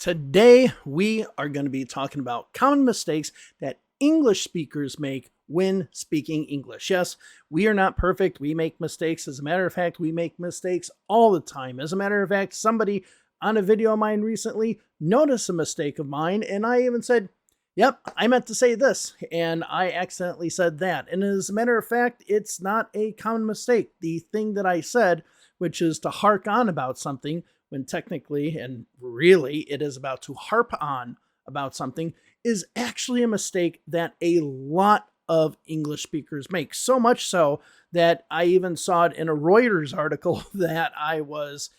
Today, we are going to be talking about common mistakes that English speakers make when speaking English. Yes, we are not perfect. We make mistakes. As a matter of fact, we make mistakes all the time. As a matter of fact, somebody on a video of mine recently noticed a mistake of mine, and I even said, yep, I meant to say this, and I accidentally said that. And as a matter of fact, it's not a common mistake. The thing that I said, which is to hark on about something, when technically and really it is about to harp on about something, is actually a mistake that a lot of English speakers make. So much so that I even saw it in a Reuters article that I was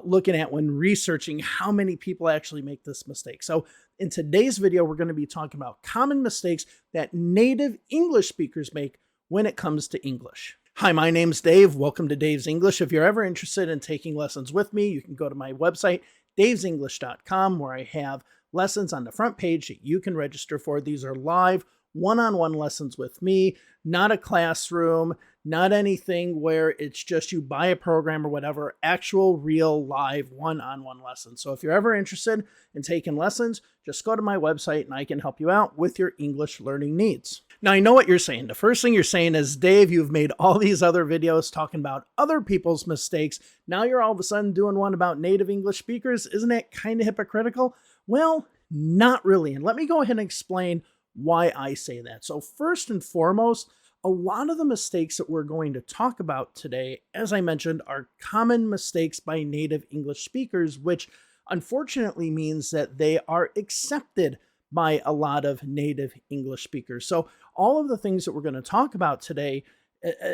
looking at when researching how many people actually make this mistake. So in today's video, we're going to be talking about common mistakes that native English speakers make when it comes to English. Hi, my name's Dave. Welcome to Dave's English. If you're ever interested in taking lessons with me, you can go to my website, davesenglish.com, where I have lessons on the front page that you can register for. These are live one-on-one lessons with me, not a classroom, not anything where it's just you buy a program or whatever, actual, real, live, one-on-one lessons. So if you're ever interested in taking lessons, just go to my website and I can help you out with your English learning needs. Now, I know what you're saying. The first thing you're saying is, Dave, you've made all these other videos talking about other people's mistakes. Now you're all of a sudden doing one about native English speakers. Isn't that kind of hypocritical? Well, not really. And let me go ahead and explain why I say that. So first and foremost, a lot of the mistakes that we're going to talk about today, as I mentioned, are common mistakes by native English speakers, which unfortunately means that they are accepted by a lot of native English speakers. So all of the things that we're going to talk about today,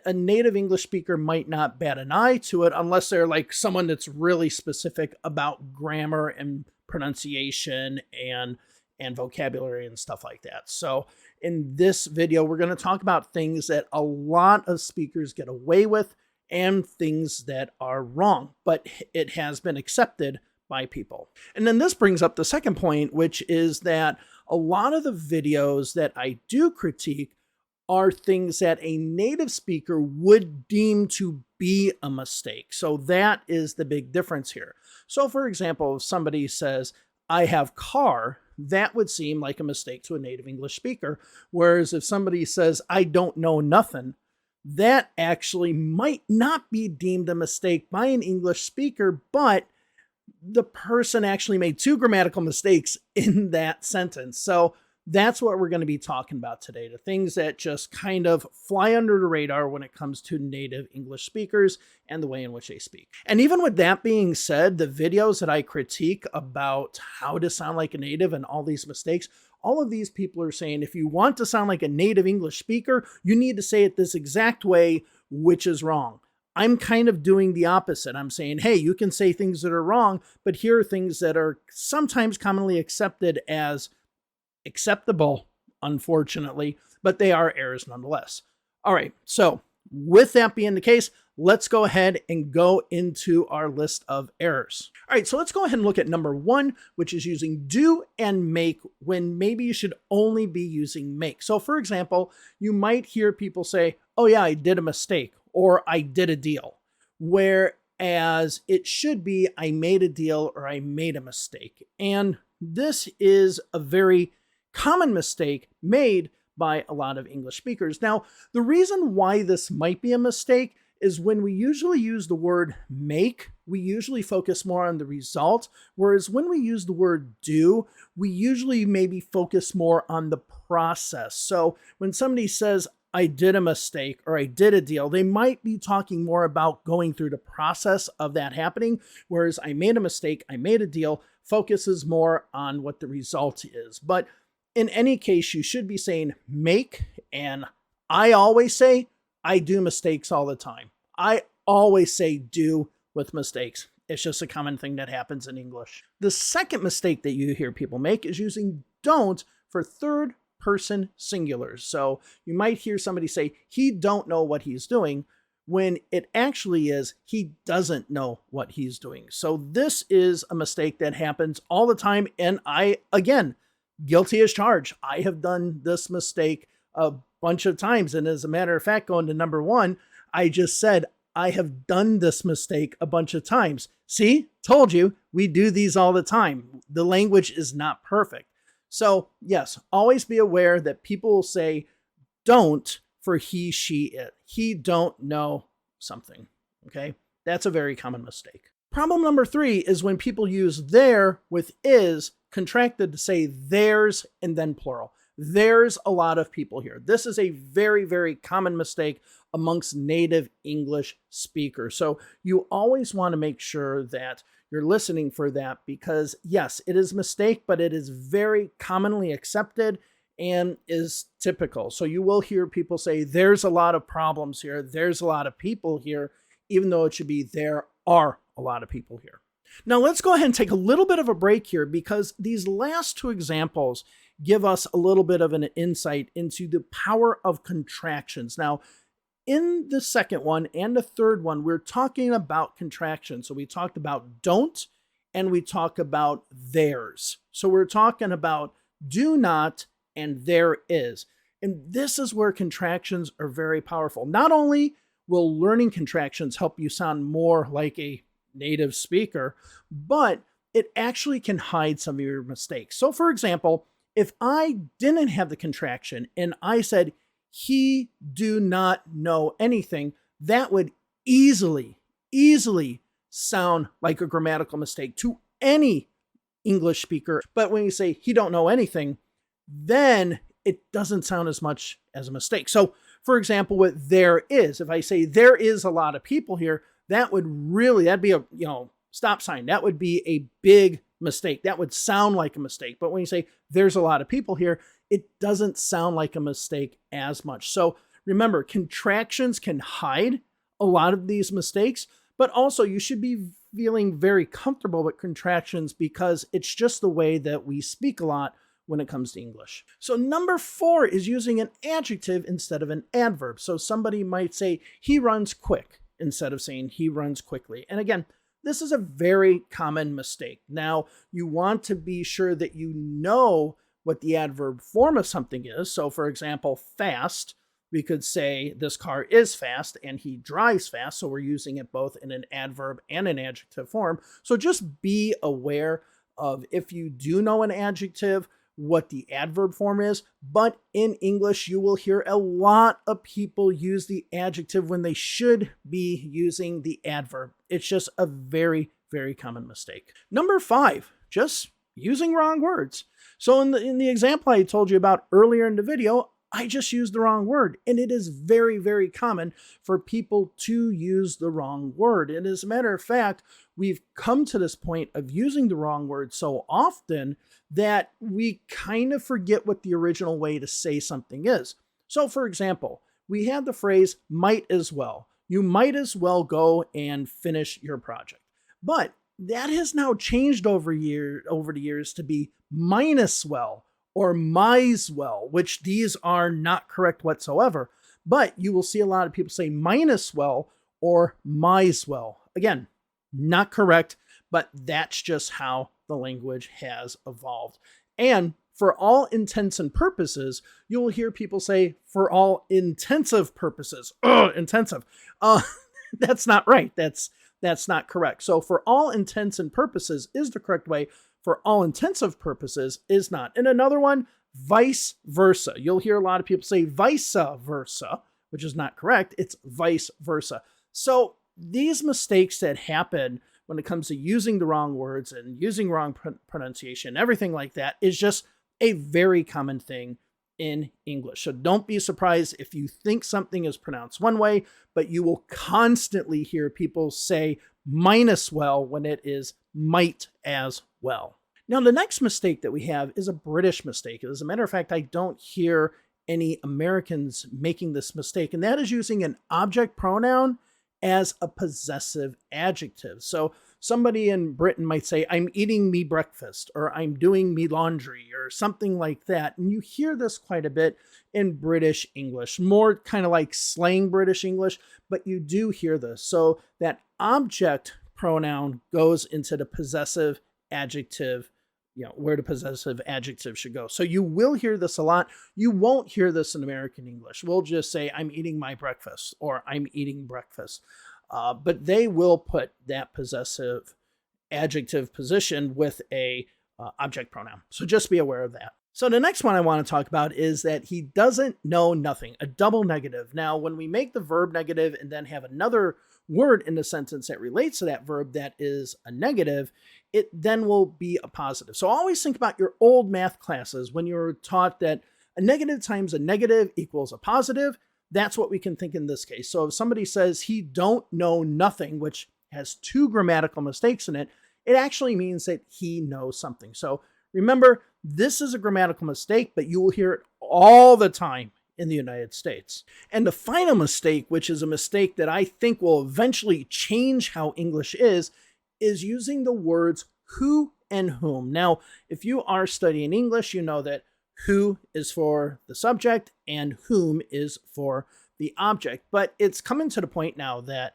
a native English speaker might not bat an eye to it unless they're like someone that's really specific about grammar and pronunciation and vocabulary and stuff like that. So in this video, we're going to talk about things that a lot of speakers get away with and things that are wrong, but it has been accepted by people. And then this brings up the second point, which is that a lot of the videos that I do critique are things that a native speaker would deem to be a mistake. So that is the big difference here. So for example, if somebody says, I have car, that would seem like a mistake to a native English speaker. Whereas if somebody says, I don't know nothing, that actually might not be deemed a mistake by an English speaker, but the person actually made two grammatical mistakes in that sentence. So that's what we're going to be talking about today, the things that just kind of fly under the radar when it comes to native English speakers and the way in which they speak. And even with that being said, the videos that I critique about how to sound like a native and all these mistakes, all of these people are saying, if you want to sound like a native English speaker, you need to say it this exact way, which is wrong. I'm kind of doing the opposite. I'm saying, hey, you can say things that are wrong, but here are things that are sometimes commonly accepted as acceptable, unfortunately, but they are errors nonetheless. All right, so with that being the case, let's go ahead and go into our list of errors. All right, so let's go ahead and look at number one, which is using do and make when maybe you should only be using make. So for example, you might hear people say, oh yeah, I did a mistake, or I did a deal, whereas it should be I made a deal or I made a mistake. And this is a very common mistake made by a lot of English speakers. Now, the reason why this might be a mistake is when we usually use the word make, we usually focus more on the result, whereas when we use the word do, we usually maybe focus more on the process. So when somebody says, I did a mistake or I did a deal, they might be talking more about going through the process of that happening, whereas I made a mistake, I made a deal, focuses more on what the result is. But in any case, you should be saying make, and I always say I do mistakes all the time. I always say do with mistakes. It's just a common thing that happens in English. The second mistake that you hear people make is using don't for third person singulars. So you might hear somebody say, he don't know what he's doing, when it actually is, he doesn't know what he's doing. So this is a mistake that happens all the time. And I, again, guilty as charged. I have done this mistake a bunch of times. And as a matter of fact, going to number one, I just said, I have done this mistake a bunch of times. See, told you, we do these all the time. The language is not perfect. So yes, always be aware that people will say don't for he, she, it. He don't know something. Okay, that's a very common mistake. Problem number 3 is when people use there with is contracted to say theirs and then plural. There's a lot of people here. This is a very, very common mistake amongst native English speakers. So you always want to make sure that you're listening for that, because yes, it is a mistake, but it is very commonly accepted and is typical. So you will hear people say, there's a lot of problems here. There's a lot of people here, even though it should be, there are a lot of people here. Now let's go ahead and take a little bit of a break here, because these last 2 examples give us a little bit of an insight into the power of contractions. Now, in the second one and the third one, we're talking about contractions. So we talked about don't and we talk about theirs. So we're talking about do not and there is. And this is where contractions are very powerful. Not only will learning contractions help you sound more like a native speaker, but it actually can hide some of your mistakes. So for example, if I didn't have the contraction and I said, he do not know anything, that would easily sound like a grammatical mistake to any English speaker. But when you say he don't know anything, then it doesn't sound as much as a mistake. So for example, with there is, if I say there is a lot of people here, that would really, that'd be a, stop sign. That would be a big mistake. That would sound like a mistake. But when you say there's a lot of people here, it doesn't sound like a mistake as much. So remember, contractions can hide a lot of these mistakes, but also you should be feeling very comfortable with contractions because it's just the way that we speak a lot when it comes to English. So number 4 is using an adjective instead of an adverb. So somebody might say he runs quick instead of saying he runs quickly. And again, this is a very common mistake. Now, you want to be sure that you know what the adverb form of something is. So for example, fast, we could say this car is fast and he drives fast. So we're using it both in an adverb and an adjective form. So just be aware of, if you do know an adjective, what the adverb form is. But in English, you will hear a lot of people use the adjective when they should be using the adverb. It's just a very, very common mistake. Number 5, just using wrong words. So in the example I told you about earlier in the video, I just used the wrong word. And it is very, very common for people to use the wrong word. And as a matter of fact, we've come to this point of using the wrong word so often that we kind of forget what the original way to say something is. So for example, we have the phrase might as well. You might as well go and finish your project. But that has now changed over the years to be minus well or might well, which these are not correct whatsoever. But you will see a lot of people say minus well or might well. Again, not correct, but that's just how the language has evolved. And for all intents and purposes, you will hear people say for all intensive purposes. Intensive. That's not right. That's not correct. So for all intents and purposes is the correct way. For all intensive purposes is not. And another one, vice versa. You'll hear a lot of people say vice versa, which is not correct. It's vice versa. So these mistakes that happen when it comes to using the wrong words and using wrong pronunciation, everything like that is just a very common thing in English. So don't be surprised if you think something is pronounced one way, but you will constantly hear people say minus well when it is might as well. Now, the next mistake that we have is a British mistake. As a matter of fact, I don't hear any Americans making this mistake, and that is using an object pronoun as a possessive adjective. So somebody in Britain might say, I'm eating me breakfast, or I'm doing me laundry, or something like that. And you hear this quite a bit in British English, more kind of like slang British English, but you do hear this. So that object pronoun goes into the possessive adjective, where the possessive adjective should go. So you will hear this a lot. You won't hear this in American English. We'll just say, I'm eating my breakfast, or I'm eating breakfast. But they will put that possessive adjective position with a object pronoun. So just be aware of that. So the next one I want to talk about is that he doesn't know nothing, a double negative. Now, when we make the verb negative and then have another word in the sentence that relates to that verb that is a negative, it then will be a positive. So always think about your old math classes when you were taught that a negative times a negative equals a positive. That's what we can think in this case. So if somebody says he don't know nothing, which has two grammatical mistakes in it, it actually means that he knows something. So remember, this is a grammatical mistake, but you will hear it all the time in the United States. And the final mistake, which is a mistake that I think will eventually change how English is using the words who and whom. Now, if you are studying English, you know that who is for the subject and whom is for the object. But it's coming to the point now that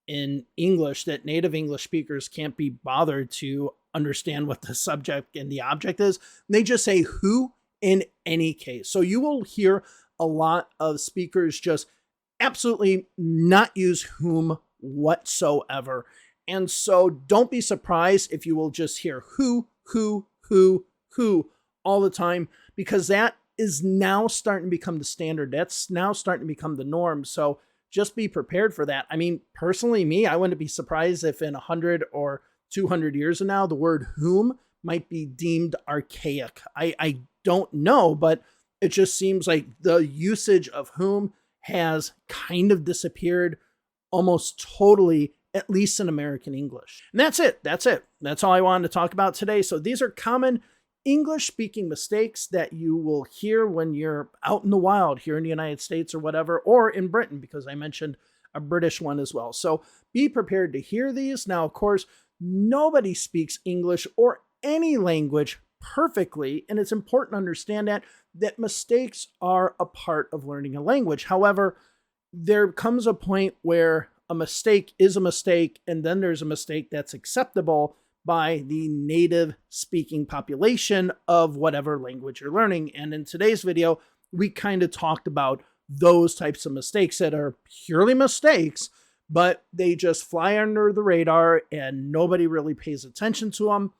in English that native English speakers can't be bothered to understand what the subject and the object is. They just say who in any case. So you will hear a lot of speakers just absolutely not use whom whatsoever. And so don't be surprised if you will just hear who all the time, because that is now starting to become the standard. That's now starting to become the norm. So just be prepared for that. I mean, personally, me, I wouldn't be surprised if in 100 or 200 years from now, the word whom might be deemed archaic. I don't know, but it just seems like the usage of whom has kind of disappeared almost totally, at least in American English. And that's it. That's all I wanted to talk about today. So these are common English speaking mistakes that you will hear when you're out in the wild here in the United States or whatever, or in Britain, because I mentioned a British one as well. So be prepared to hear these. Now, of course, nobody speaks English or any language perfectly, and it's important to understand that mistakes are a part of learning a language. However, there comes a point where a mistake is a mistake, and then there's a mistake that's acceptable by the native speaking population of whatever language you're learning. And in today's video, we kind of talked about those types of mistakes that are purely mistakes, but they just fly under the radar and nobody really pays attention to them.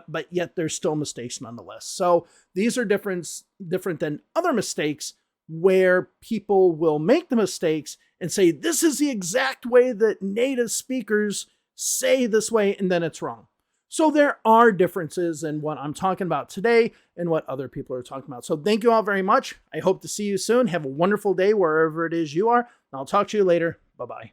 But yet they're still mistakes nonetheless. So these are different than other mistakes where people will make the mistakes and say, this is the exact way that native speakers say this way, and then it's wrong. So there are differences in what I'm talking about today and what other people are talking about. So thank you all very much. I hope to see you soon. Have a wonderful day wherever it is you are. And I'll talk to you later. Bye-bye.